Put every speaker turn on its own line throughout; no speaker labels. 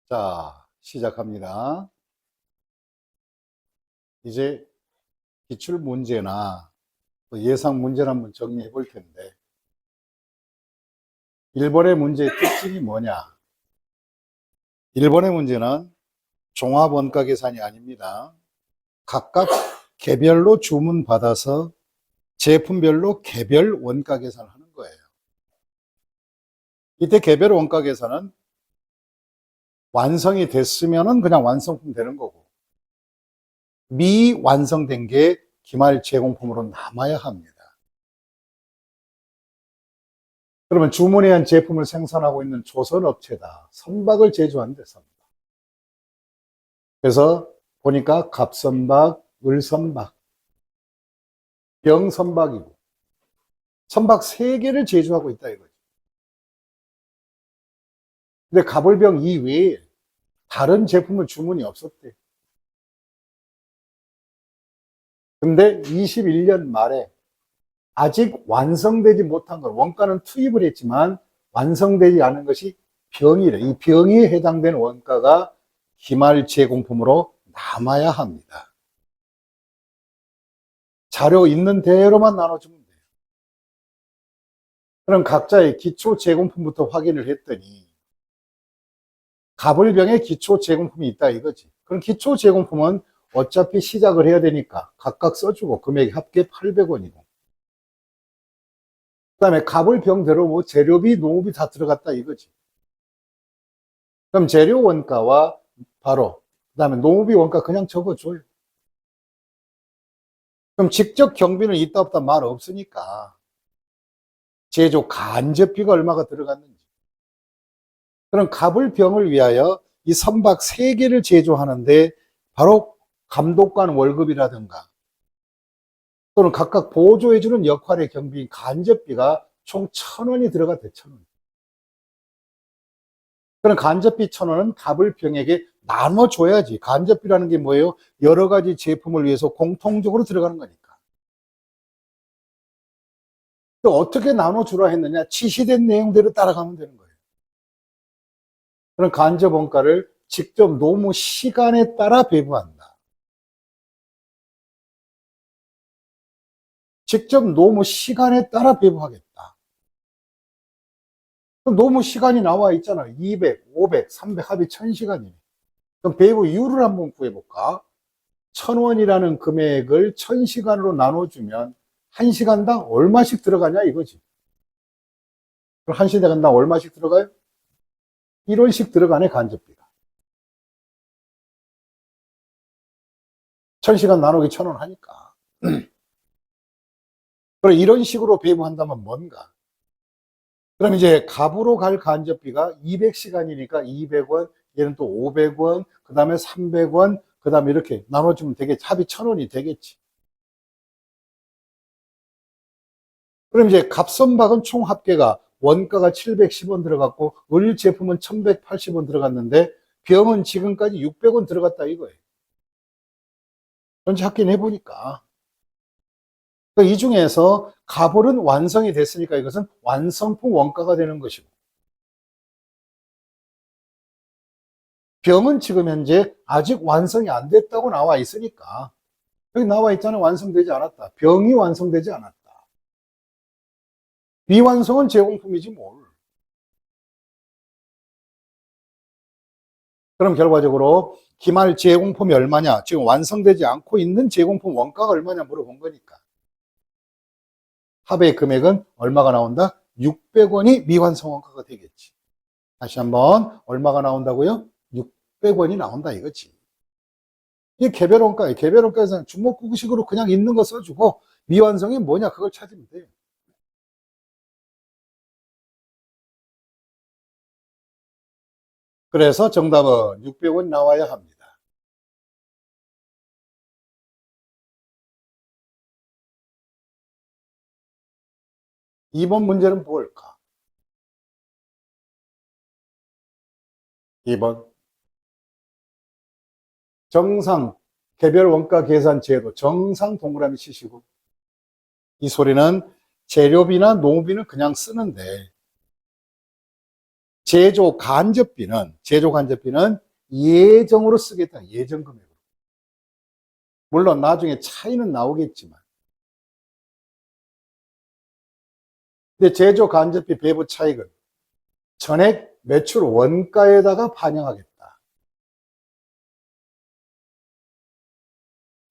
자, 시작합니다. 이제 기출 문제나 또 예상 문제를 한번 정리해 볼 텐데, 1번의 문제의 특징이 뭐냐? 1번의 문제는 종합 원가 계산이 아닙니다. 각각 개별로 주문 받아서 제품별로 개별 원가 계산을 하는 거예요. 이때 개별 원가 계산은 완성이 됐으면은 그냥 완성품 되는 거고, 미완성된 게 기말 제공품으로 남아야 합니다. 그러면 주문에 한 제품을 생산하고 있는 조선업체다. 선박을 제조한대, 선박. 그래서 보니까 갑선박, 을선박, 병선박이고, 선박 3개를 제조하고 있다 이거죠. 근데 갑을병 이외에 다른 제품은 주문이 없었대. 근데 21년 말에 아직 완성되지 못한 걸, 원가는 투입을 했지만 완성되지 않은 것이 병이래. 이 병에 해당되는 원가가 기말 제공품으로 남아야 합니다. 자료 있는 대로만 나눠주면 돼요. 그럼 각자의 기초 제공품부터 확인을 했더니 갑을병에 기초 제공품이 있다 이거지. 그럼 기초 제공품은 어차피 시작을 해야 되니까 각각 써주고 금액이 합계 800원이고, 그 다음에 갑을병대로 뭐 재료비, 노무비 다 들어갔다 이거지. 그럼 재료 원가와 바로 그 다음에 노무비 원가 그냥 적어줘요. 그럼 직접 경비는 있다 없다 말 없으니까 제조 간접비가 얼마가 들어갔는지. 그럼 갑을병을 위하여 이 선박 3개를 제조하는데 바로 감독관 월급이라든가 또는 각각 보조해주는 역할의 경비인 간접비가 총 1,000원이 들어갔대, 1,000원. 그럼 간접비 1,000원은 갑을병에게 나눠줘야지. 간접비라는 게 뭐예요? 여러 가지 제품을 위해서 공통적으로 들어가는 거니까. 또 어떻게 나눠주라 했느냐? 지시된 내용대로 따라가면 되는 거예요. 그럼 간접 원가를 직접 노무 시간에 따라 배부한다. 직접 노무 시간에 따라 배부하겠다. 그럼 노무 시간이 나와 있잖아요. 200, 500, 300 합이 1,000시간이네. 그럼 배부 이율을 한번 구해볼까? 1,000원이라는 금액을 1,000시간으로 나눠주면 1시간당 얼마씩 들어가냐 이거지. 그럼 1시간당 얼마씩 들어가요? 1원씩 들어가네, 간접비가. 1,000시간 나누기 1,000원 하니까. 그럼 이런 식으로 배부한다면 뭔가? 그럼 이제 갑으로 갈 간접비가 200시간이니까 200원, 얘는 또 500원, 그 다음에 300원, 그 다음에 이렇게 나눠주면 되겠지. 합이 1,000원이 되겠지. 그럼 이제 갑선박은 총 합계가 원가가 710원 들어갔고 을 제품은 1,180원 들어갔는데 병은 지금까지 600원 들어갔다 이거예요. 전체 합계는 해보니까. 이 중에서 갑을은 완성이 됐으니까 이것은 완성품 원가가 되는 것이고, 병은 지금 현재 아직 완성이 안 됐다고 나와 있으니까, 여기 나와 있잖아요. 완성되지 않았다. 병이 완성되지 않았다. 미완성은 제공품이지 뭘. 그럼 결과적으로 기말 제공품이 얼마냐, 지금 완성되지 않고 있는 제공품 원가가 얼마냐 물어본 거니까 합의 금액은 얼마가 나온다? 600원이 미완성 원가가 되겠지. 다시 한번 얼마가 나온다고요? 600원이 나온다 이거지. 이게 개별 원가예요. 개별 원가에서는 주먹구구식으로 그냥 있는 거 써주고 미완성이 뭐냐 그걸 찾으면 돼요. 그래서 정답은 600원 나와야 합니다. 2번 문제는 뭘까? 2번 정상 개별 원가 계산 제도 정상 동그라미 치시고, 이 소리는 재료비나 노무비는 그냥 쓰는데 제조 간접비는 예정으로 쓰겠다. 예정 금액으로. 물론 나중에 차이는 나오겠지만. 근데 제조 간접비 배부 차익은 전액 매출 원가에다가 반영하겠다.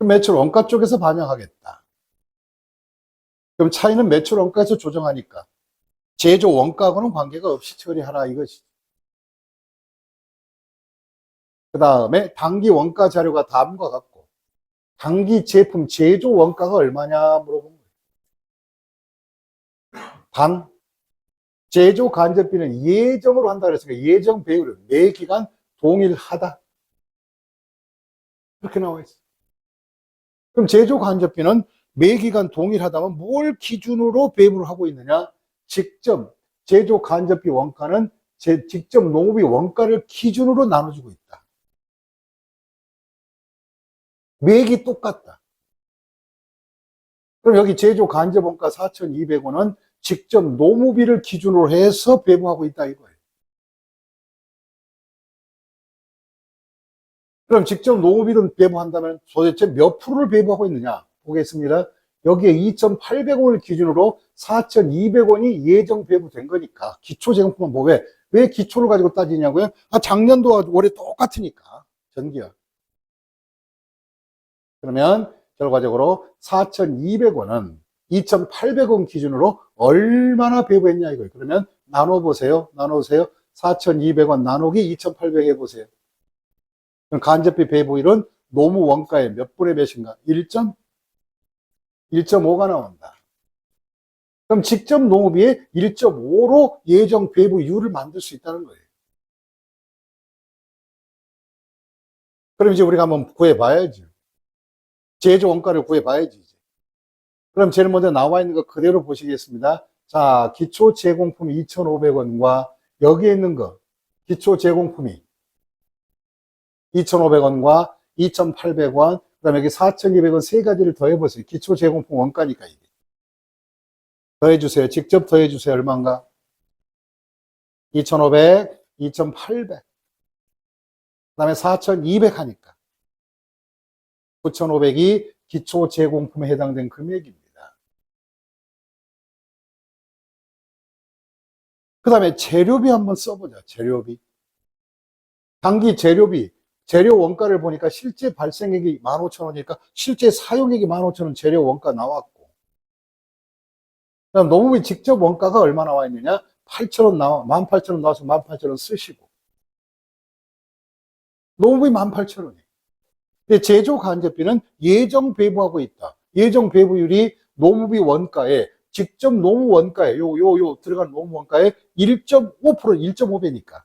매출 원가 쪽에서 반영하겠다. 그럼 차이는 매출 원가에서 조정하니까 제조 원가하고는 관계가 없이 처리하라 이것이. 그 다음에 당기 원가 자료가 다음과 같고, 당기 제품 제조 원가가 얼마냐 물어본 거예요. 단 제조 간접비는 예정으로 한다 그랬으니까 예정 배율은 매 기간 동일하다. 이렇게 나와 있어요. 그럼 제조 간접비는 매 기간 동일하다면 뭘 기준으로 배분을 하고 있느냐? 직접 제조 간접비 원가는 직접 농업비 원가를 기준으로 나눠주고 있다. 매기 똑같다. 그럼 여기 제조 간접 원가 4,200원은 직접 노무비를 기준으로 해서 배분하고 있다 이거예요. 그럼 직접 노무비를 배분한다면 도대체 몇 프로를 배분하고 있느냐 보겠습니다. 여기에 2,800원을 기준으로 4,200원이 예정 배분된 거니까 기초제공품은 뭐 왜 기초를 가지고 따지냐고요? 작년도와 올해 똑같으니까 전기와. 그러면 결과적으로 4,200원은 2,800원 기준으로 얼마나 배분했냐 이거예요. 그러면 나눠보세요. 4,200원 나누기 2,800 해보세요. 그럼 간접비 배분율은 노무 원가의 몇 분의 몇인가? 1.5가 나온다. 그럼 직접 노무비의 1.5로 예정 배분율을 만들 수 있다는 거예요. 그럼 이제 우리가 한번 구해봐야죠. 제조 원가를 구해봐야지. 그럼 제일 먼저 나와 있는 거 그대로 보시겠습니다. 자, 기초 제공품 2,500원과 여기에 있는 거 기초 제공품이 2,500원과 2,800원, 그 다음에 여기 4,200원 세 가지를 더해보세요. 기초 제공품 원가니까 이게. 더해주세요. 직접 더해주세요. 얼마인가? 2,500, 2,800. 그 다음에 4,200 하니까. 9,500이 기초 제공품에 해당된 금액입니다. 그 다음에 재료비 한번 써보자. 재료비. 당기 재료비. 재료 원가를 보니까 실제 발생액이 15,000원이니까 실제 사용액이 15,000원 재료 원가 나왔고. 그다음 농업이 직접 원가가 얼마 나와 있느냐? 8,000원 나와, 18,000원 나와서 18,000원 쓰시고. 농업이 18,000원이. 근데 제조 간접비는 예정 배부하고 있다. 예정 배부율이 농업이 원가에, 직접 농업 원가에, 들어간 농업 원가에 1.5%, 1.5배니까.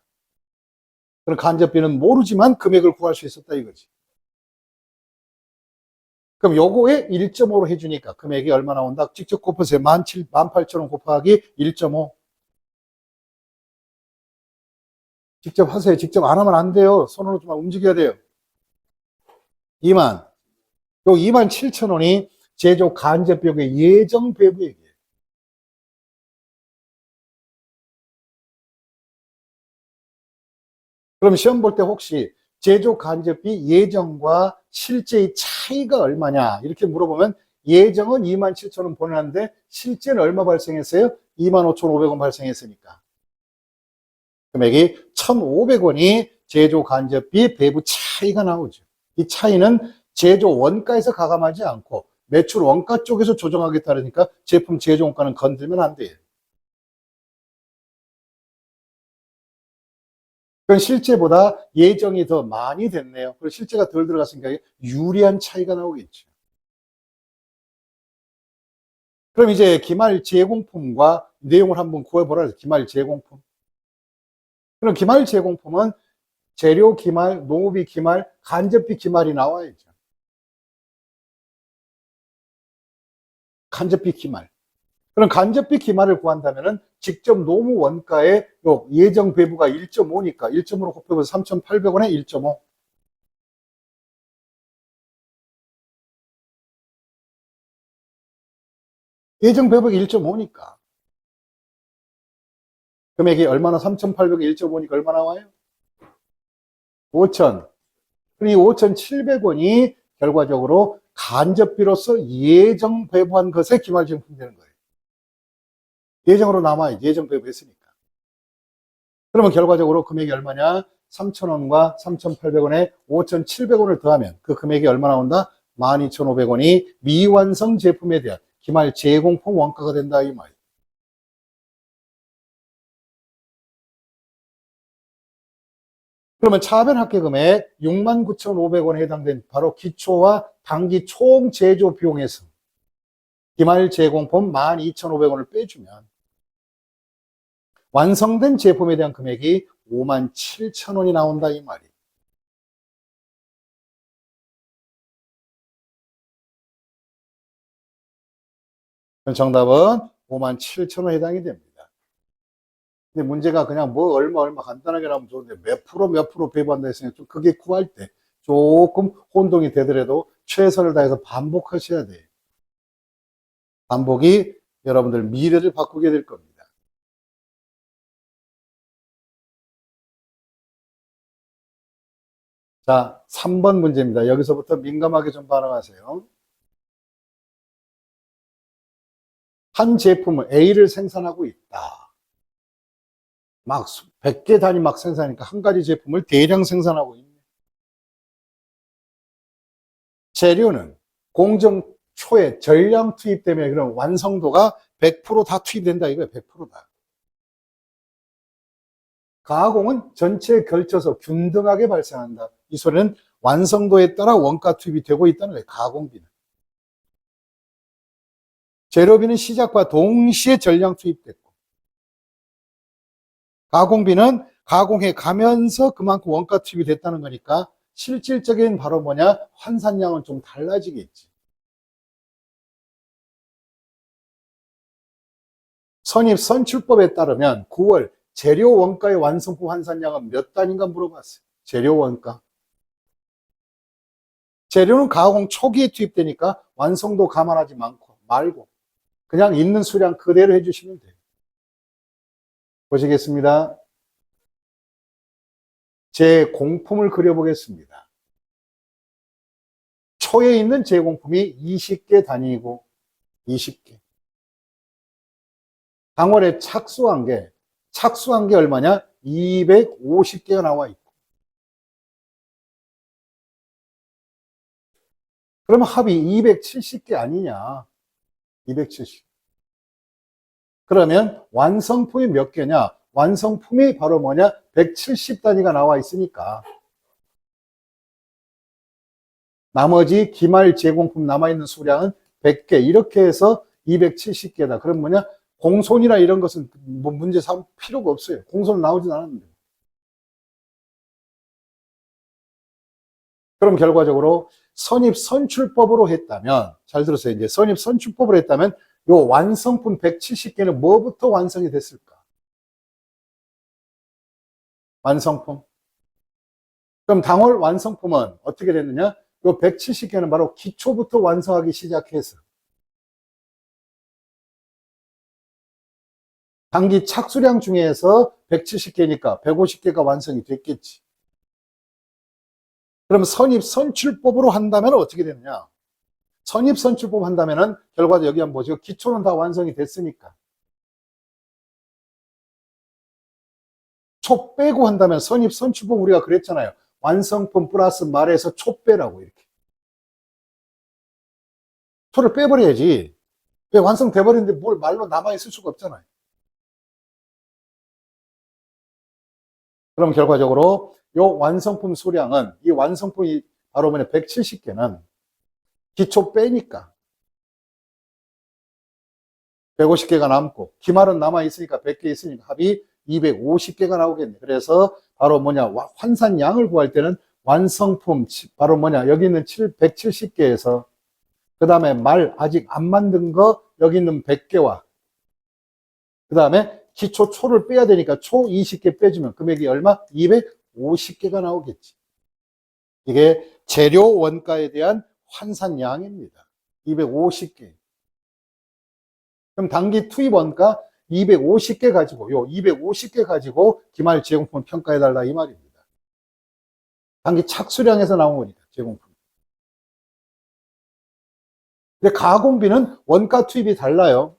그럼 간접비는 모르지만 금액을 구할 수 있었다 이거지. 그럼 요거에 1.5로 해주니까 금액이 얼마 나온다? 직접 곱하세요. 18,000원 곱하기 1.5. 직접 하세요. 직접 안 하면 안 돼요. 손으로 좀 움직여야 돼요. 2만. 요 27,000원이 제조 간접비용의 예정 배부액이에요. 그럼 시험 볼 때 혹시 제조 간접비 예정과 실제의 차이가 얼마냐 이렇게 물어보면 예정은 27,000원 보내는데 실제는 얼마 발생했어요? 25,500원 발생했으니까 금액이 1,500원이 제조 간접비 배부 차이가 나오죠. 이 차이는 제조 원가에서 가감하지 않고 매출 원가 쪽에서 조정하겠다 그러니까 제품 제조 원가는 건들면 안 돼요. 그건 실제보다 예정이 더 많이 됐네요. 그리고 실제가 덜 들어갔으니까 유리한 차이가 나오겠죠. 그럼 이제 기말 제공품과 내용을 한번 구해보라. 기말 제공품. 그럼 기말 제공품은 재료 기말, 농업비 기말, 간접비 기말이 나와야죠. 간접비 기말. 그럼 간접비 기말을 구한다면은 직접 노무 원가의 예정 배부가 1.5니까 1.5로 곱해서 3,800원에 1.5. 예정 배부가 1.5니까. 금액이 얼마나 3,800에 1.5니까 얼마 나와요? 5,000. 이 5,700원이 결과적으로 간접비로서 예정 배부한 것에 기말지원금 되는 거예요. 예정으로 남아야지. 예정 배부했으니까. 그러면 결과적으로 금액이 얼마냐? 3,000원과 3,800원에 5,700원을 더하면 그 금액이 얼마 나온다? 12,500원이 미완성 제품에 대한 기말 재공품 원가가 된다 이 말이에요. 그러면 차변 합계금액 69,500원에 해당된 바로 기초와 단기 총 제조 비용에서 기말 재공품 12,500원을 빼주면 완성된 제품에 대한 금액이 57,000원이 나온다 이 말이에요. 정답은 57,000원 해당이 됩니다. 근데 문제가 그냥 뭐 얼마 간단하게 나오면 좋은데 몇 프로 배부한다 했으니까 좀 그게 구할 때 조금 혼동이 되더라도 최선을 다해서 반복하셔야 돼요. 반복이 여러분들 미래를 바꾸게 될 겁니다. 자, 3번 문제입니다. 여기서부터 민감하게 좀 반응하세요. 한 제품을 A를 생산하고 있다. 막 100개 단위 막 생산하니까 한 가지 제품을 대량 생산하고 있네. 재료는 공정 초에 전량 투입 때문에 그런 완성도가 100%다 투입된다 이거예요. 100%다. 가공은 전체에 걸쳐서 균등하게 발생한다. 이 소리는 완성도에 따라 원가 투입이 되고 있다는 거예요. 가공비는. 재료비는 시작과 동시에 전량 투입됐고 가공비는 가공해 가면서 그만큼 원가 투입이 됐다는 거니까 실질적인 바로 뭐냐? 환산량은 좀 달라지겠지. 선입 선출법에 따르면 9월 재료 원가의 완성품 환산량은 몇 단인가 물어봤어요. 재료 원가. 재료는 가공 초기에 투입되니까 완성도 감안하지 말고 그냥 있는 수량 그대로 해주시면 돼요. 보시겠습니다. 제 공품을 그려보겠습니다. 초에 있는 제공품이 20개 단위이고 20개. 당월에 착수한 게 얼마냐? 250개가 나와 있고. 그러면 합이 270개 아니냐? 270. 그러면 완성품이 몇 개냐? 완성품이 바로 뭐냐? 170단위가 나와 있으니까 나머지 기말 제공품 남아있는 수량은 100개 이렇게 해서 270개다. 그럼 뭐냐? 공손이나 이런 것은 뭐 문제 삼을 필요가 없어요. 공손 나오진 않았는데. 그럼 결과적으로 선입선출법으로 했다면, 잘 들으세요. 이제 선입선출법으로 했다면 요 완성품 170개는 뭐부터 완성이 됐을까? 완성품. 그럼 당월 완성품은 어떻게 됐느냐? 요 170개는 바로 기초부터 완성하기 시작해서 단기 착수량 중에서 170개니까 150개가 완성이 됐겠지. 그럼 선입선출법으로 한다면 어떻게 되느냐? 선입선출법 한다면은 결과적으로 여기 한번 보시고 기초는 다 완성이 됐으니까 초 빼고 한다면 선입선출법 우리가 그랬잖아요. 완성품 플러스 말에서 초 빼라고 이렇게. 초를 빼버려야지. 왜 완성돼버리는데 뭘 말로 남아있을 수가 없잖아요. 그럼 결과적으로 요 완성품 수량은 이 완성품이 바로 뭐냐 170개는 기초 빼니까 150개가 남고 기말은 남아있으니까 100개 있으니까 합이 250개가 나오겠네. 그래서 바로 뭐냐 환산량을 구할 때는 완성품 바로 뭐냐 여기 있는 170개에서 그 다음에 말 아직 안 만든 거 여기 있는 100개와 그 다음에 기초 초를 빼야 되니까 초 20개 빼주면 금액이 얼마? 250개가 나오겠지. 이게 재료 원가에 대한 환산량입니다. 250개. 그럼 단기 투입 원가 250개 가지고, 요 250개 가지고 기말 제공품을 평가해달라 이 말입니다. 단기 착수량에서 나온 거니까, 제공품. 근데 가공비는 원가 투입이 달라요.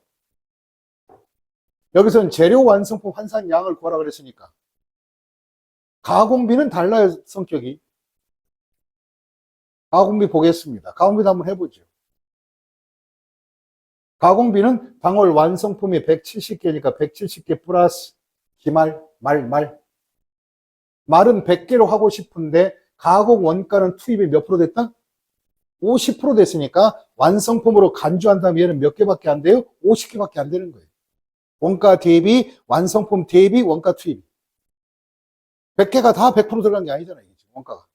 여기서는 재료 완성품 환산량을 구하라 그랬으니까. 가공비는 달라요, 성격이. 가공비 보겠습니다. 가공비도 한번 해보죠. 가공비는 당월 완성품이 170개니까 170개 플러스 기말, 말은 100개로 하고 싶은데 가공 원가는 투입이 몇 프로 됐다? 50% 됐으니까 완성품으로 간주한다면 얘는 몇 개밖에 안 돼요? 50개밖에 안 되는 거예요. 원가 대비, 완성품 대비, 원가 투입. 100개가 다 100% 들어간 게 아니잖아요, 원가가.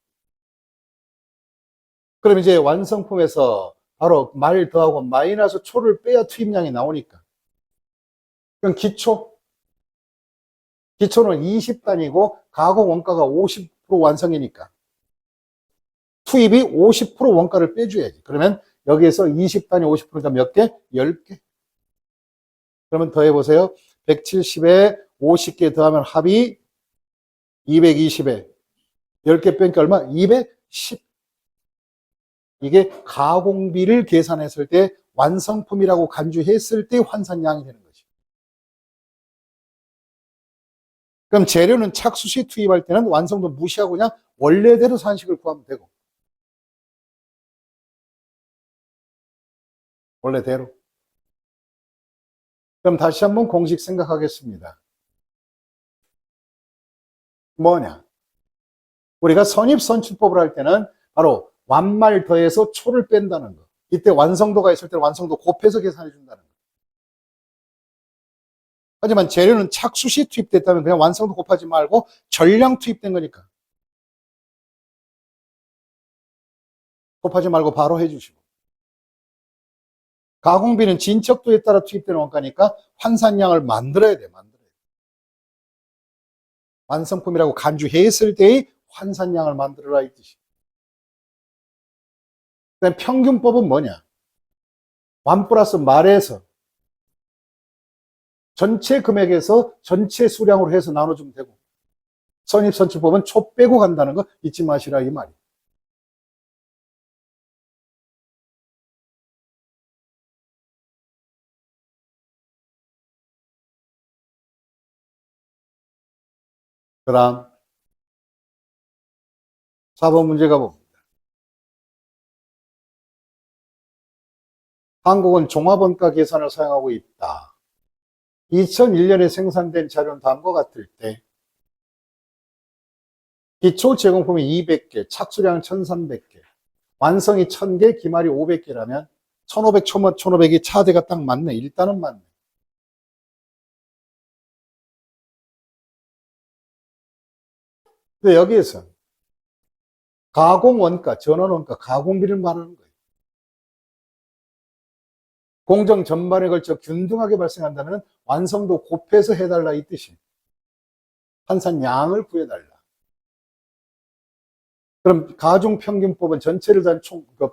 그럼 이제 완성품에서 바로 말 더하고 마이너스 초를 빼야 투입량이 나오니까. 그럼 기초는 20단이고 가공 원가가 50% 완성이니까. 투입이 50% 원가를 빼줘야지. 그러면 여기에서 20단위 50%가 몇 개? 10개. 그러면 더해보세요. 170에 50개 더하면 합이 220에 10개 빼니까 얼마? 210. 이게 가공비를 계산했을 때 완성품이라고 간주했을 때 환산량이 되는 거죠. 그럼 재료는 착수시 투입할 때는 완성도 무시하고 그냥 원래대로 산식을 구하면 되고. 원래대로. 그럼 다시 한번 공식 생각하겠습니다. 뭐냐? 우리가 선입선출법을 할 때는 바로 완말 더해서 초를 뺀다는 거. 이때 완성도가 있을 때는 완성도 곱해서 계산해 준다는 거. 하지만 재료는 착수시 투입됐다면 그냥 완성도 곱하지 말고 전량 투입된 거니까. 곱하지 말고 바로 해주시고. 가공비는 진척도에 따라 투입되는 원가니까 환산량을 만들어야 돼. 완성품이라고 간주했을 때의 환산량을 만들어라 이 뜻이에요. 그다음 평균법은 뭐냐? 완 플러스 말에서 전체 금액에서 전체 수량으로 해서 나눠주면 되고, 선입선출법은 초 빼고 간다는 거 잊지 마시라 이 말이에요. 그 다음 4번 문제 가봅니다. 한국은 종합원가 계산을 사용하고 있다. 2001년에 생산된 자료는 다음과 같을 때 기초 제공품이 200개, 착수량은 1300개, 완성이 1000개, 기말이 500개라면 1500, 1500이 차대가 딱 맞네. 일단은 맞네. 근데 여기에서 가공원가, 전원원가, 가공비를 말하는 거예요. 공정 전반에 걸쳐 균등하게 발생한다면 완성도 곱해서 해달라 이 뜻이에요. 환산량을 구해달라. 그럼 가중평균법은 전체를 단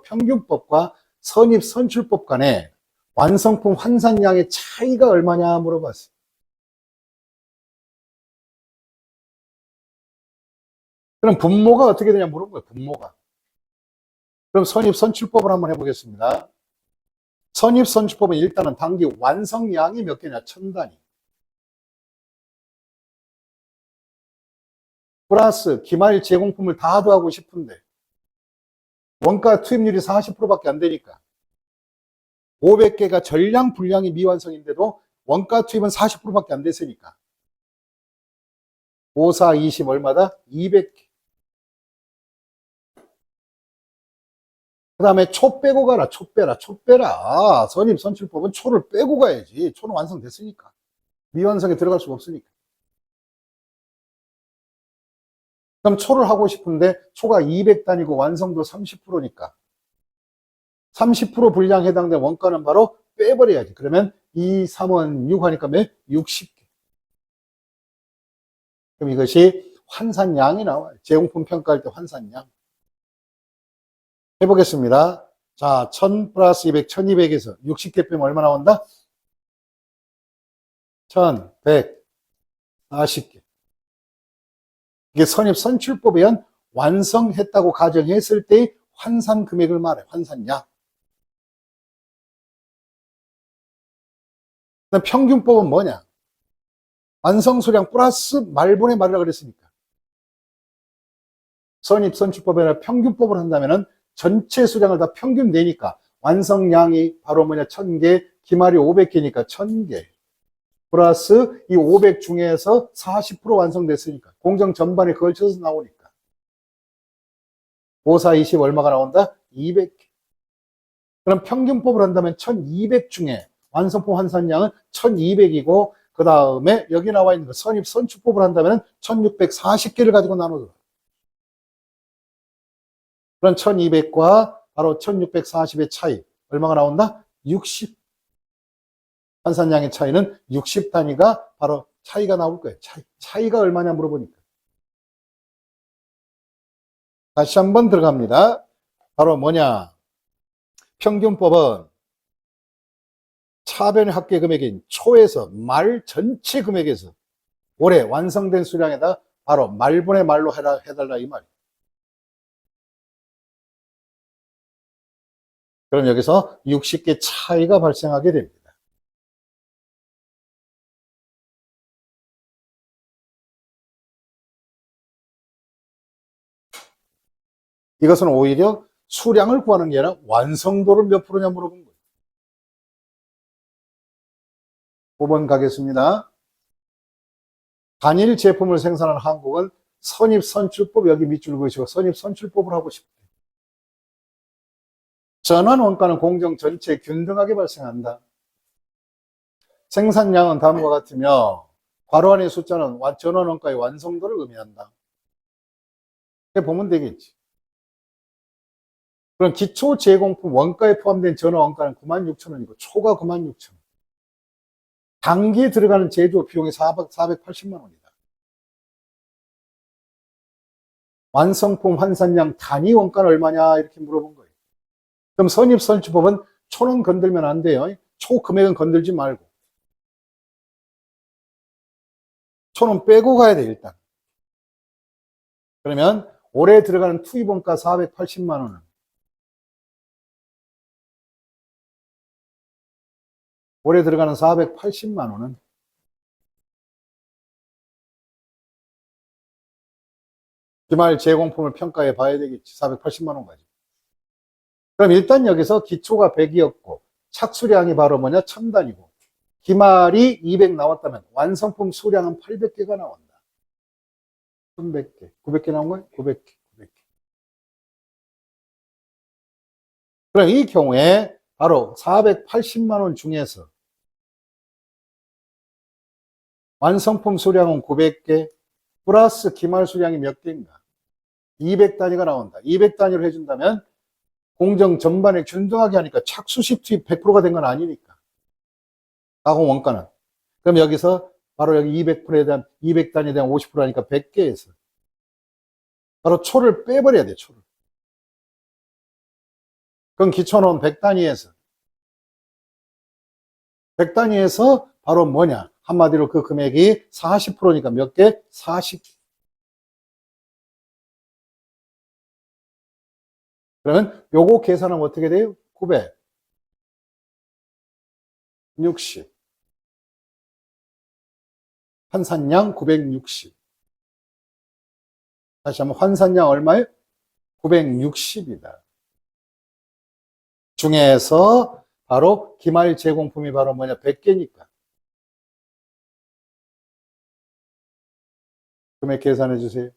평균법과 선입선출법 간에 완성품 환산량의 차이가 얼마냐 물어봤어요. 그럼 분모가 어떻게 되냐 물어본 거예요. 분모가. 그럼 선입선출법을 한번 해보겠습니다. 선입선출법은 일단은 단기 완성량이 몇 개냐? 1000단위. 플러스 기말 제공품을 다 더하고 싶은데 원가 투입률이 40%밖에 안 되니까 500개가 전량 분량이 미완성인데도 원가 투입은 40%밖에 안 됐으니까 5, 4, 20 얼마다? 200개. 그 다음에 초 빼고 가라. 초 빼라. 선입선출법은 초를 빼고 가야지. 초는 완성됐으니까. 미완성에 들어갈 수가 없으니까. 그럼 초를 하고 싶은데 초가 200단위고 완성도 30%니까 30% 분량 해당된 원가는 바로 빼버려야지. 그러면 2, 3은 6 하니까 몇? 60개. 그럼 이것이 환산량이 나와요. 제공품 평가할 때 환산량. 해보겠습니다. 자, 1000 플러스 200, 1200에서 60개 빼면 얼마 나온다? 1140개. 이게 선입선출법에 의한 완성했다고 가정했을 때의 환산 금액을 말해. 환산량. 그다음 평균법은 뭐냐? 완성 수량 플러스 말분의 말이라고 그랬으니까. 선입선출법에 아니라 평균법을 한다면은 전체 수량을 다 평균 내니까 완성량이 바로 뭐냐? 1000개, 기말이 500개니까 1000개. 플러스 이 500 중에서 40% 완성됐으니까. 공정 전반에 걸쳐서 나오니까. 5, 4, 20 얼마가 나온다? 200개. 그럼 평균법을 한다면 1200 중에 완성품 환산량은 1200이고, 그 다음에 여기 나와 있는 거 선입선출법을 한다면 1640개를 가지고 나눠줘. 그럼 1200과 바로 1640의 차이. 얼마가 나온다? 60. 환산량의 차이는 60단위가 바로 차이가 나올 거예요. 차이가 얼마냐 물어보니까. 다시 한번 들어갑니다. 바로 뭐냐? 평균법은 차변의 합계 금액인 초에서 말 전체 금액에서 올해 완성된 수량에다 바로 말분의 말로 해달라 이 말이에요. 그럼 여기서 60개 차이가 발생하게 됩니다. 이것은 오히려 수량을 구하는 게 아니라 완성도를 몇 프로냐 물어본 거예요. 5번 가겠습니다. 단일 제품을 생산하는 한국은 선입선출법, 여기 밑줄 그으시고 선입선출법을 하고 싶대요. 전환 원가는 공정 전체에 균등하게 발생한다. 생산량은 다음과 같으며 괄호 안의 숫자는 전환 원가의 완성도를 의미한다. 이렇게 보면 되겠지. 그럼 기초 제공품 원가에 포함된 전환 원가는 96,000원이고 초가 96,000원. 단기에 들어가는 제조 비용이 480만 원이다. 완성품 환산량 단위 원가는 얼마냐 이렇게 물어본 거예요. 그럼 선입선출법은 초는 건들면 안 돼요. 초 금액은 건들지 말고. 초는 빼고 가야 돼 일단. 그러면 올해 들어가는 투입 원가 480만 원은 올해 들어가는 480만 원은 기말 제공품을 평가해 봐야 되겠지. 480만 원 가지고. 그럼 일단 여기서 기초가 100이었고 착수량이 바로 뭐냐? 1000단이고 기말이 200 나왔다면 완성품 수량은 800개가 나온다. 1100개. 900개 나온 거예요? 900개. 900개. 그럼 이 경우에 바로 480만 원 중에서 완성품 수량은 900개 플러스 기말 수량이 몇 개인가? 200단위가 나온다. 200단위로 해준다면 공정 전반에 균등하게 하니까 착수시 투입 100%가 된 건 아니니까. 가공 원가는. 그럼 여기서 바로 여기 200%에 대한 200단위에 대한 50%니까 100개에서 바로 초를 빼버려야 돼. 초를. 그럼 기초는 100단위에서 100단위에서 바로 뭐냐? 한마디로 그 금액이 40%니까 몇 개? 40개. 그러면 요거 계산하면 어떻게 돼요? 960. 환산량 960. 다시 한번 환산량 얼마예요? 960이다. 중에서 바로 기말 제공품이 바로 뭐냐? 100개니까. 금액 계산해 주세요.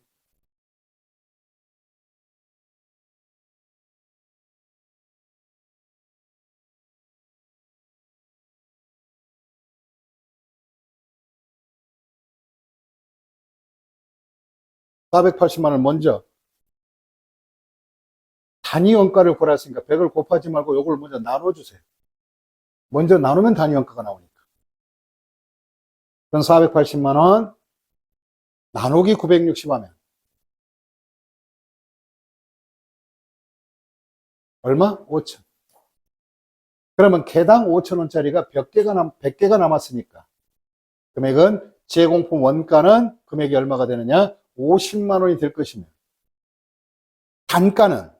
480만 원 먼저 단위 원가를 구했으니까 100을 곱하지 말고 요걸 먼저 나눠주세요. 먼저 나누면 단위 원가가 나오니까. 그럼 480만 원 나누기 960 하면 얼마? 5천. 그러면 개당 5천 원짜리가 100개가 남았으니까 금액은 제공품 원가는 금액이 얼마가 되느냐? 50만 원이 될 것이며 단가는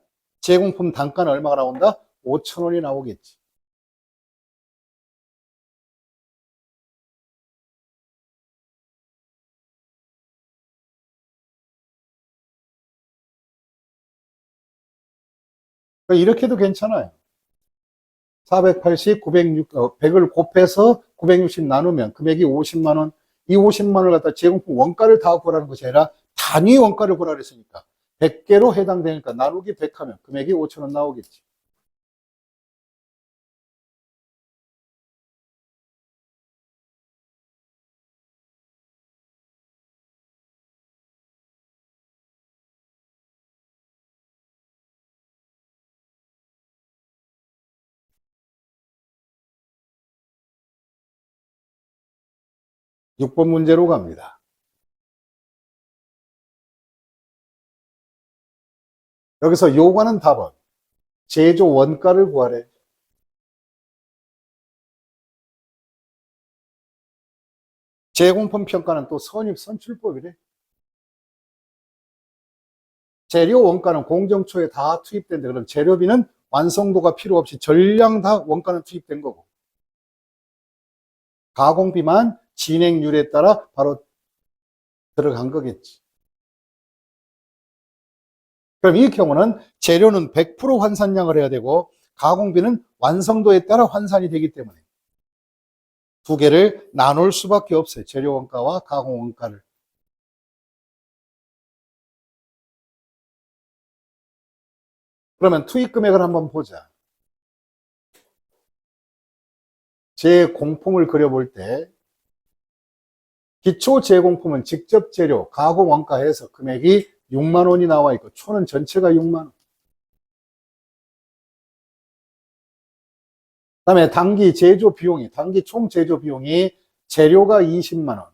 제공품 단가는 얼마가 나온다? 5천 원이 나오겠지. 이렇게도 괜찮아요. 480, 906, 100을 곱해서 960 나누면 금액이 50만 원. 이 50만 원을 갖다 제공품 원가를 다 구하라는 것이 아니라 단위 원가를 구하라 그랬으니까 100개로 해당되니까 나누기 100 하면 금액이 5천 원 나오겠지. 육 번 문제로 갑니다. 여기서 요구하는 답은 제조 원가를 구하래. 제공품 평가는 또 선입선출법이래. 재료 원가는 공정초에 다 투입된대. 그럼 재료비는 완성도가 필요 없이 전량 다 원가는 투입된 거고, 가공비만 진행률에 따라 바로 들어간 거겠지. 그럼 이 경우는 재료는 100% 환산량을 해야 되고 가공비는 완성도에 따라 환산이 되기 때문에 두 개를 나눌 수밖에 없어요. 재료 원가와 가공 원가를. 그러면 투입 금액을 한번 보자. 제공품을 그려볼 때 기초 제공품은 직접 재료, 가공 원가해서 금액이 6만 원이 나와 있고 초는 전체가 6만 원. 그다음에 단기 제조 비용이, 단기 총 제조 비용이 재료가 20만 원,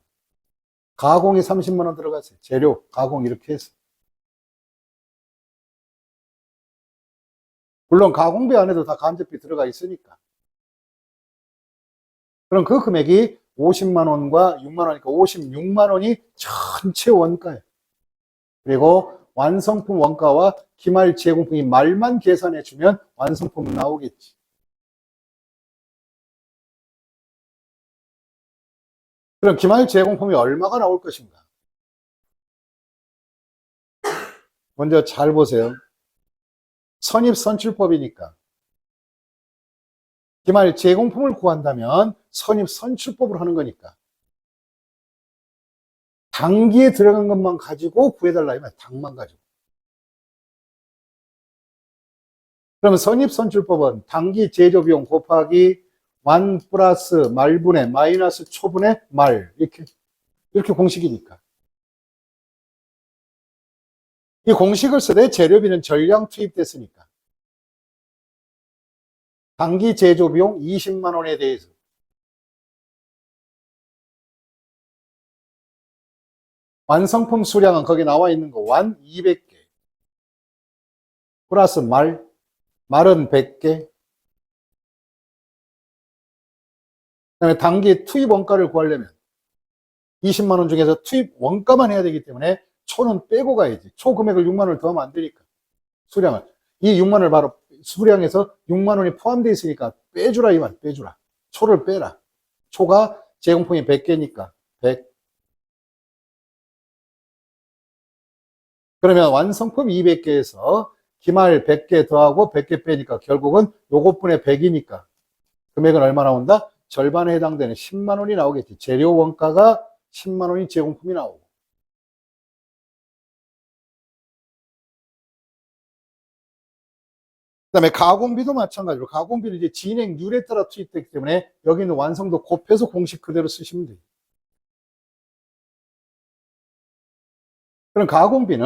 가공이 30만 원 들어갔어요. 재료, 가공 이렇게 해서. 물론 가공비 안에도 다 간접비 들어가 있으니까. 그럼 그 금액이 50만 원과 6만 원이니까 56만 원이 전체 원가예요. 그리고 완성품 원가와 기말 제공품이 말만 계산해 주면 완성품은 나오겠지. 그럼 기말 제공품이 얼마가 나올 것인가? 먼저 잘 보세요. 선입선출법이니까 기말 제공품을 구한다면 선입선출법으로 하는 거니까 단기에 들어간 것만 가지고 구해달라 이 말, 당만 가지고. 그러면 선입선출법은 단기 제조비용 곱하기 완 플러스 말분의 마이너스 초분의 말, 이렇게 공식이니까. 이 공식을 쓰되 재료비는 전량 투입됐으니까 단기 제조비용 20만 원에 대해서 완성품 수량은 거기 나와 있는 거 완 200개 플러스 말은 100개. 그다음에 단기 투입 원가를 구하려면 20만 원 중에서 투입 원가만 해야 되기 때문에 초는 빼고 가야지. 초 금액을 6만 원을 더하면 안 되니까. 수량을. 이 6만 원을 바로 수량에서 6만 원이 포함되어 있으니까 빼주라 이 말, 빼주라. 초를 빼라. 초가 제공품이 100개니까 100. 그러면 완성품 200개에서 기말 100개 더하고 100개 빼니까 결국은 요것분의 100이니까 금액은 얼마 나온다? 절반에 해당되는 10만 원이 나오겠지. 재료 원가가 10만 원이 제공품이 나오고. 그다음에 가공비도 마찬가지로 가공비는 이제 진행률에 따라 투입되기 때문에 여기는 완성도 곱해서 공식 그대로 쓰시면 돼요. 그럼 가공비는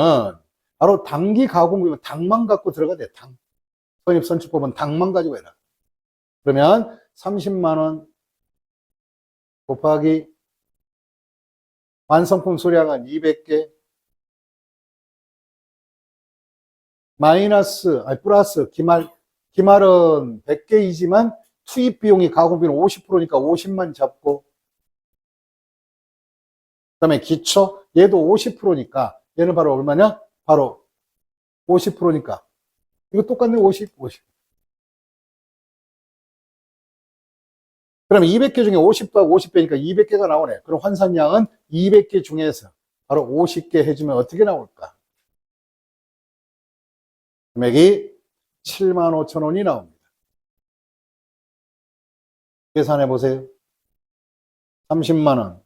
바로 단기 가공비면 당만 갖고 들어가야 돼. 당. 선입선출법은 당만 가지고 해라. 그러면 30만 원 곱하기 완성품 수량은 200개 플러스 기말은 100개이지만 투입 비용이 가공비는 50%니까 50만 잡고 다음에 기초, 얘도 50%니까 얘는 바로 얼마냐? 바로 50%니까 이거 똑같네. 50. 그러면 200개 중에 50 더하고 50배니까 200개가 나오네. 그럼 환산량은 200개 중에서 바로 50개 해주면 어떻게 나올까? 금액이 75,000원이 나옵니다. 계산해 보세요. 30만원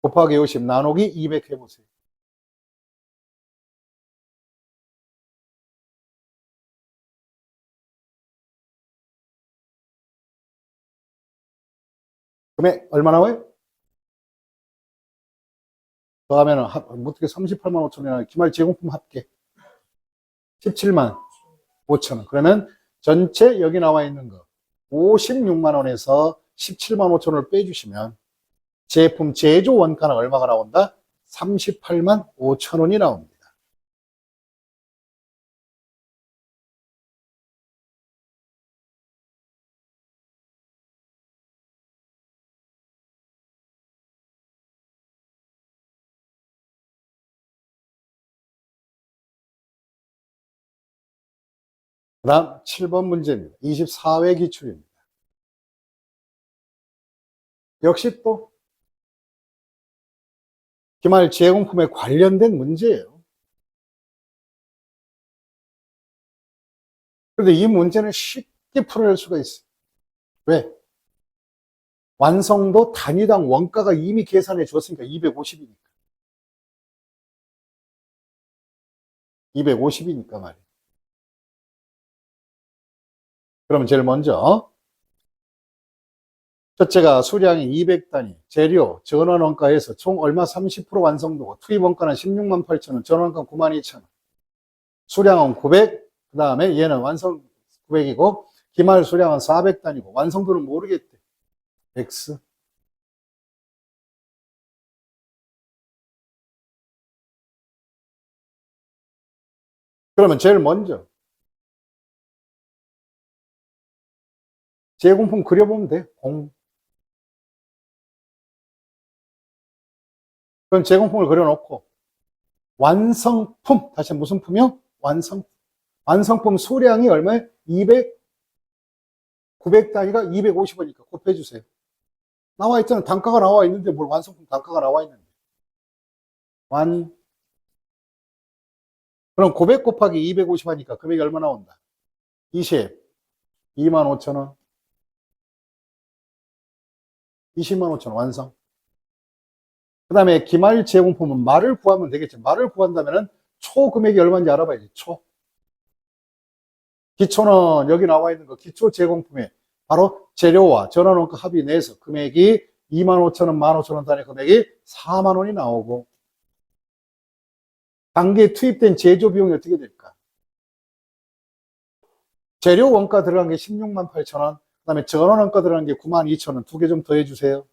곱하기 50 나누기 200 해보세요. 금액 얼마 나와요? 더하면 어떻게 38만 5천원이나 기말 제공품 합계 17만 5천원. 그러면 전체 여기 나와 있는 거 56만 원에서 17만 5천원을 빼주시면 제품 제조 원가는 얼마가 나온다? 38만 5천원이 나옵니다. 그 다음 7번 문제입니다. 24회 기출입니다. 역시 또 기말 제공품에 관련된 문제예요. 그런데 이 문제는 쉽게 풀어낼 수가 있어요. 왜? 완성도 단위당 원가가 이미 계산해 줬으니까 250이니까. 250이니까 말이에요. 그러면 제일 먼저 첫째가 수량이 200단위, 재료, 전원원가에서 총 얼마 30% 완성도고 투입원가는 16만 8천원, 전원원가 9만 2천원. 수량은 900, 그 다음에 얘는 완성 900이고 기말 수량은 400단위고 완성도는 모르겠대. X. 그러면 제일 먼저 제공품 그려보면 돼. 공. 그럼 제공품을 그려놓고 완성품, 다시 무슨 품이요? 완성품 수량이 얼마에? 200, 900단위가 250원이니까 곱해주세요. 나와 있잖아. 단가가 나와 있는데 뭘 완성품 단가가 나와 있는데. 그럼 900 곱하기 250 하니까 금액이 얼마 나온다? 20, 2만 5천원. 20만 5천원 완성. 그 다음에 기말 제공품은 말을 구하면 되겠죠. 말을 구한다면 초 금액이 얼마인지 알아봐야지. 초. 기초는 여기 나와 있는 거 기초 제공품에 바로 재료와 전원원가 합의 내에서 금액이 2만 5천원, 1만 5천원 단위 금액이 4만 원이 나오고 단기에 투입된 제조 비용이 어떻게 될까? 재료 원가 들어간 게 16만 8천원, 그 다음에 전원원가 들어간 게 9만 2천원. 두 개 좀 더해 주세요.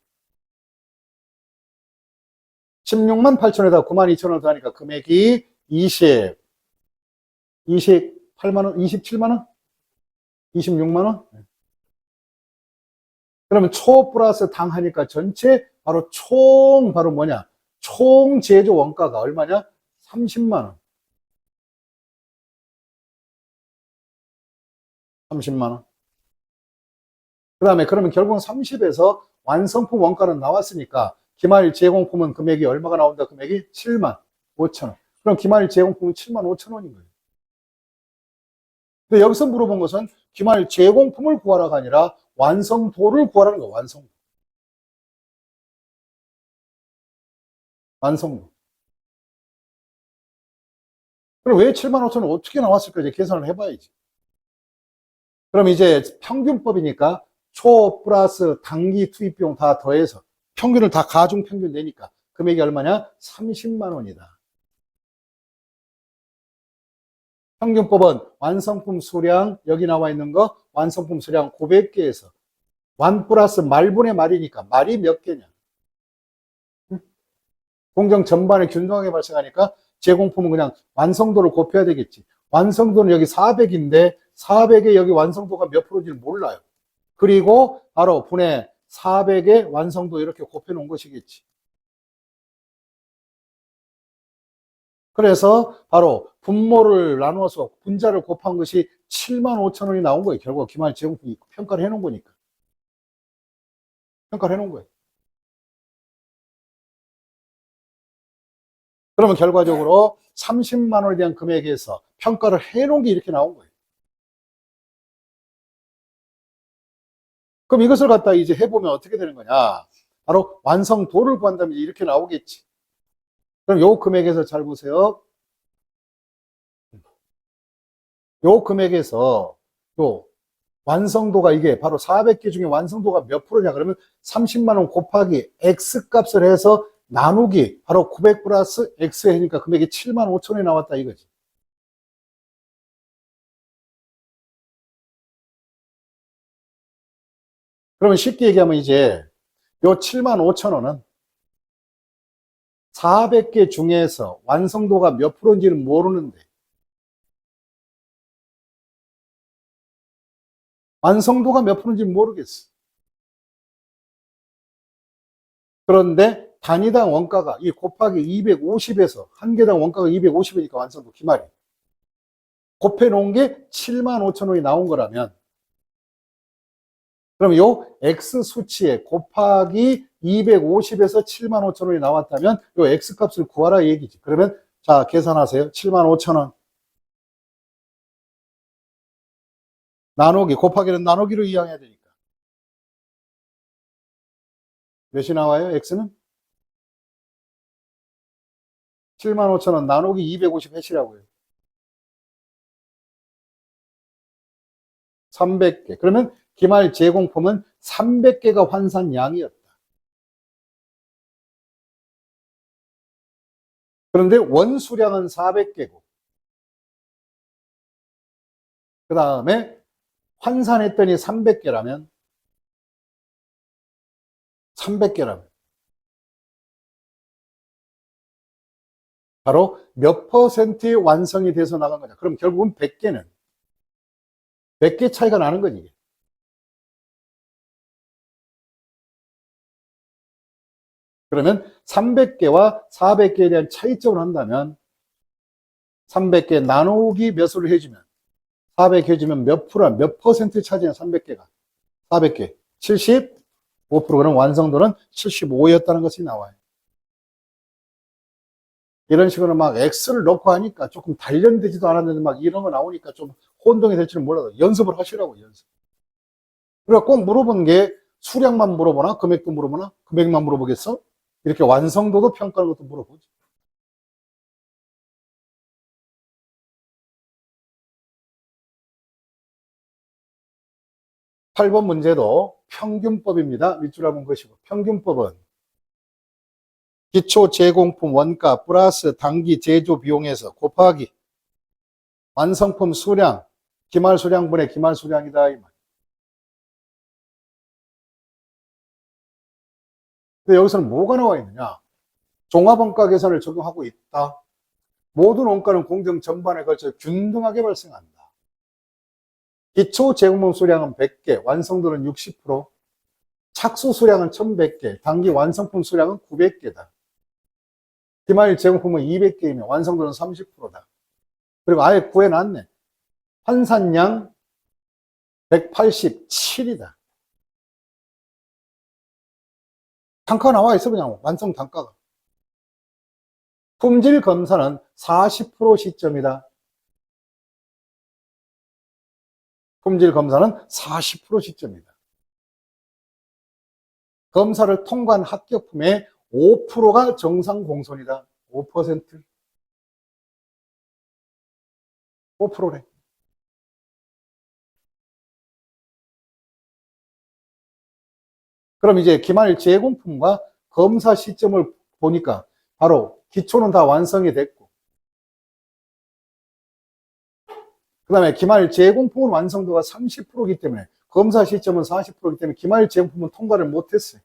16만 8천원에다 9만 2천원을 더하니까 금액이 28만원, 27만원? 26만원? 그러면 초 플러스 당 하니까 전체 바로 바로 뭐냐? 총 제조 원가가 얼마냐? 30만원. 30만원. 그 다음에 그러면 결국은 30에서 완성품 원가는 나왔으니까 기말 제공품은 금액이 얼마가 나온다? 금액이 7만 5천원. 그럼 기말 제공품은 7만 5천원인 거예요. 근데 여기서 물어본 것은 기말 제공품을 구하라가 아니라 완성도를 구하라는 거예요. 완성도. 그럼 왜 7만 5천원 어떻게 나왔을까? 이제 계산을 해봐야지. 그럼 이제 평균법이니까 초 플러스 단기 투입비용 다 더해서 평균을 다 가중 평균 내니까 금액이 얼마냐? 30만 원이다. 평균법은 완성품 수량, 여기 나와 있는 거 완성품 수량 900개에서 완 플러스 말분의 말이니까 말이 몇 개냐? 공정 전반에 균등하게 발생하니까 제공품은 그냥 완성도를 곱해야 되겠지. 완성도는 여기 400인데 400에 여기 완성도가 몇 프로인지 몰라요. 그리고 바로 분의 400의 완성도 이렇게 곱해 놓은 것이겠지. 그래서 바로 분모를 나누어서 분자를 곱한 것이 75,000원이 나온 거예요. 결국 기말 제공품이 평가를 해 놓은 거니까. 평가를 해 놓은 거예요. 그러면 결과적으로 30만 원에 대한 금액에서 평가를 해 놓은 게 이렇게 나온 거예요. 그럼 이것을 갖다 이제 해보면 어떻게 되는 거냐? 바로 완성도를 구한다면 이렇게 나오겠지. 그럼 요 금액에서 잘 보세요. 요 금액에서 요 완성도가 이게 바로 400개 중에 완성도가 몇 프로냐? 그러면 30만 원 곱하기 X 값을 해서 나누기 바로 900 플러스 X 해니까 금액이 7만 5천 원이 나왔다 이거지. 그러면 쉽게 얘기하면 이제 요 7만 5천 원은 400개 중에서 완성도가 몇 프로인지는 모르는데 완성도가 몇 프로인지 모르겠어. 그런데 단위당 원가가 이 곱하기 250에서 한 개당 원가가 250이니까 완성도 기말이 곱해 놓은 게 7만 5천 원이 나온 거라면 그럼 요 X 수치에 곱하기 250에서 7만 5천 원이 나왔다면 요 X 값을 구하라 이 얘기지. 그러면 자 계산하세요. 7만 5천 원 나누기 곱하기는 나누기로 이항해야 되니까 몇이 나와요? X는 7만 5천 원 나누기 250 해시라고요. 300개. 그러면 기말 제공품은 300개가 환산량이었다. 그런데 원수량은 400개고 그 다음에 환산했더니 300개라면 300개라면 바로 몇 퍼센트의 완성이 돼서 나간 거냐. 그럼 결국은 100개는 100개 차이가 나는 거지. 그러면 300개와 400개에 대한 차이점을 한다면 300개 나누기 몇으로 해주면 400 해주면 몇 프로, 몇 퍼센트 차지냐 300개가 400개 75% 그럼 완성도는 75였다는 것이 나와요. 이런 식으로 막 X를 넣고 하니까 조금 단련되지도 않았는데 막 이런 거 나오니까 좀 혼동이 될지는 몰라도 연습을 하시라고 연습. 그러니까 꼭 물어본 게 수량만 물어보나 금액도 물어보나 금액만 물어보겠어? 이렇게 완성도도 평가하는 것도 물어보지. 8번 문제도 평균법입니다. 밑줄 한번 그시고 평균법은 기초 제공품 원가 플러스 단기 제조 비용에서 곱하기 완성품 수량 기말 수량분의 기말 수량이다. 근데 여기서는 뭐가 나와 있느냐? 종합원가 계산을 적용하고 있다. 모든 원가는 공정 전반에 걸쳐 균등하게 발생한다. 기초 제공품 수량은 100개, 완성도는 60%, 착수 수량은 1100개, 단기 완성품 수량은 900개다. 기말 제공품은 200개이며 완성도는 30%다. 그리고 아예 구해놨네. 환산량 187이다. 단가가 나와 있어, 그냥 완성 단가가. 품질 검사는 40% 시점이다. 품질 검사는 40% 시점이다. 검사를 통과한 합격품의 5%가 정상 공손이다. 5%. 5%래. 그럼 이제 기말 제공품과 검사 시점을 보니까 바로 기초는 다 완성이 됐고 그 다음에 기말 제공품은 완성도가 30%이기 때문에 검사 시점은 40%이기 때문에 기말 제공품은 통과를 못했어요.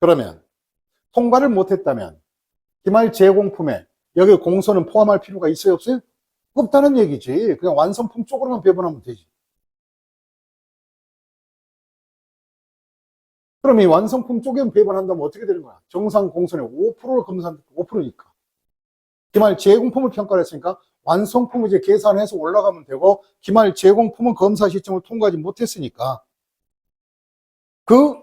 그러면 통과를 못했다면 기말 제공품의 여기 공소는 포함할 필요가 있어요, 없어요? 없다는 얘기지. 그냥 완성품 쪽으로만 배분하면 되지. 그럼 이 완성품 쪽에만 배분한다면 어떻게 되는 거야? 정상 공선의 5%를 검사한 5%니까. 기말 제공품을 평가를 했으니까 완성품을 이제 계산해서 올라가면 되고, 기말 제공품은 검사 시점을 통과하지 못했으니까 그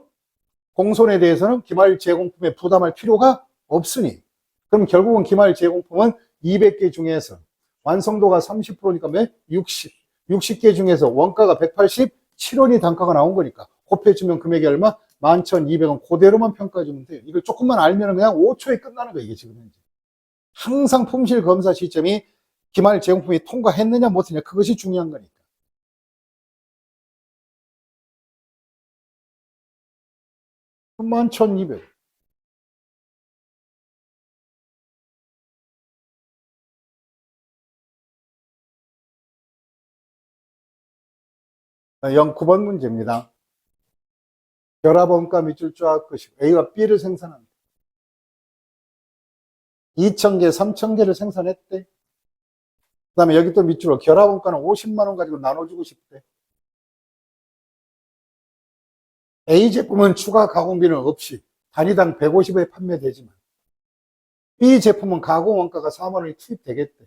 공손에 대해서는 기말 제공품에 부담할 필요가 없으니, 그럼 결국은 기말 제공품은 200개 중에서 완성도가 30%니까 몇? 60개 중에서 원가가 187원이 단가가 나온 거니까 곱해주면 금액이 얼마? 11,200원. 그대로만 평가해주면 돼요. 이걸 조금만 알면 그냥 5초에 끝나는 거예요, 이게 지금 현재. 항상 품질 검사 시점이 기말 제공품이 통과했느냐 못했느냐, 그것이 중요한 거니까. 11,200원. 영 9번 문제입니다. 결합원가 밑줄 쫙 그시고 A와 B를 생산한다. 2,000개, 3,000개를 생산했대. 그 다음에 여기 또 밑줄로 결합원가는 50만 원 가지고 나눠주고 싶대. A 제품은 추가 가공비는 없이 단위당 150에 판매되지만 B 제품은 가공원가가 4만 원이 투입되겠대.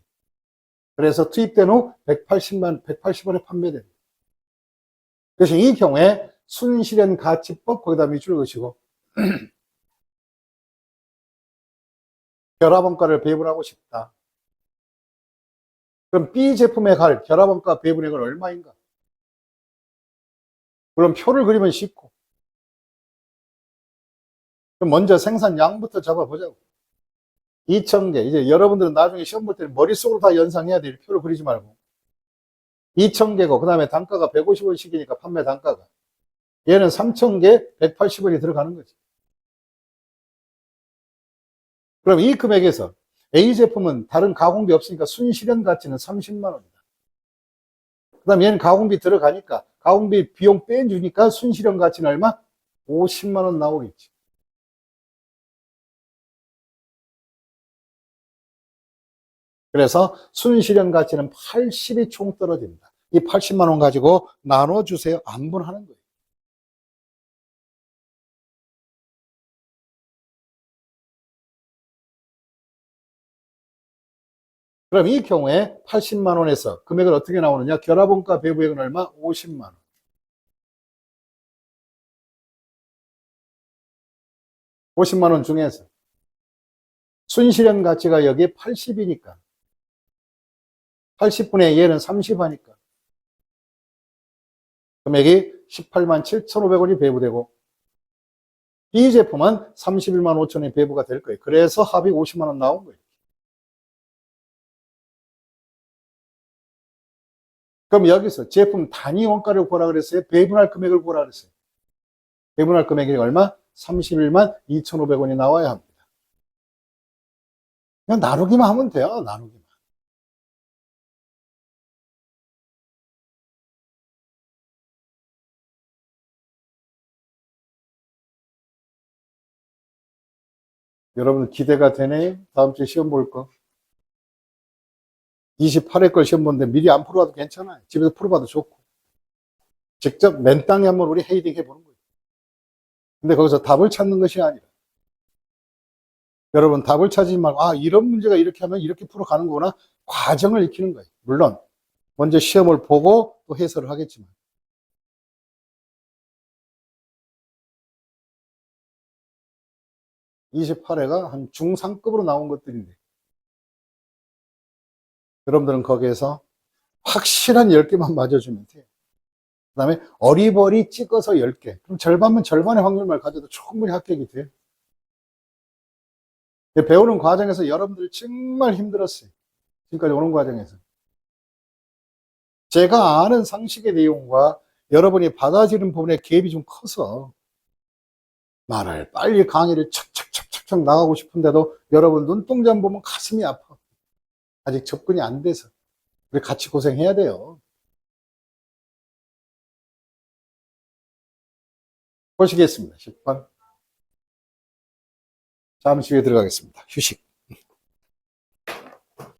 그래서 투입된 후 180원에 판매된다. 그래서 이 경우에 순실현 가치법 거기다 밑줄 그시고 결합원가를 배분하고 싶다. 그럼 B 제품에 갈 결합원가 배분액은 얼마인가? 물론 표를 그리면 쉽고. 그럼 먼저 생산량부터 잡아보자고. 2,000개. 이제 여러분들은 나중에 시험 볼 때는 머릿속으로 다 연상해야 돼. 표를 그리지 말고. 2,000개고, 그 다음에 단가가 150원씩이니까 판매 단가가. 얘는 3,000개, 180원이 들어가는 거지. 그럼 이 금액에서 A 제품은 다른 가공비 없으니까 순실현 가치는 30만 원이다. 그 다음에 얘는 가공비 들어가니까 가공비 비용 빼주니까 순실현 가치는 얼마? 50만 원 나오겠지. 그래서 순실현 가치는 80이 총 떨어집니다. 이 80만 원 가지고 나눠주세요. 안분하는 거예요. 그럼 이 경우에 80만 원에서 금액은 어떻게 나오느냐? 결합원가 배부액은 얼마? 50만 원. 50만 원 중에서 순실현 가치가 여기 80이니까 80분의 얘는 30 하니까 금액이 18만 7,500원이 배부되고 이 제품은 31만 5천원이 배부가 될 거예요. 그래서 합이 50만 원 나온 거예요. 그럼 여기서 제품 단위 원가를 구하라 그랬어요? 배분할 금액을 구하라 그랬어요? 배분할 금액이 얼마? 31만 2,500원이 나와야 합니다. 그냥 나누기만 하면 돼요. 나누기만. 여러분 기대가 되네요. 다음 주에 시험 볼 거. 28회 걸 시험 보는데 미리 안 풀어봐도 괜찮아요. 집에서 풀어봐도 좋고. 직접 맨땅에 한번 우리 헤이딩 해보는 거예요. 근데 거기서 답을 찾는 것이 아니라 여러분 답을 찾지 말고 이런 문제가 이렇게 하면 이렇게 풀어가는 거구나. 과정을 익히는 거예요. 물론 먼저 시험을 보고 또 해설을 하겠지만. 28회가 한 중상급으로 나온 것들인데 여러분들은 거기에서 확실한 10개만 맞아주면 돼요. 그 다음에 어리버리 찍어서 10개. 그럼 절반면 절반의 확률만 가져도 충분히 합격이 돼요. 배우는 과정에서 여러분들이 정말 힘들었어요. 지금까지 오는 과정에서. 제가 아는 상식의 내용과 여러분이 받아들이는 부분의 갭이 좀 커서 말을 빨리 강의를 척척척척 나가고 싶은데도 여러분 눈동자 보면 가슴이 아파. 아직 접근이 안 돼서. 우리 같이 고생해야 돼요. 보시겠습니다. 10번. 잠시 후에 들어가겠습니다. 휴식.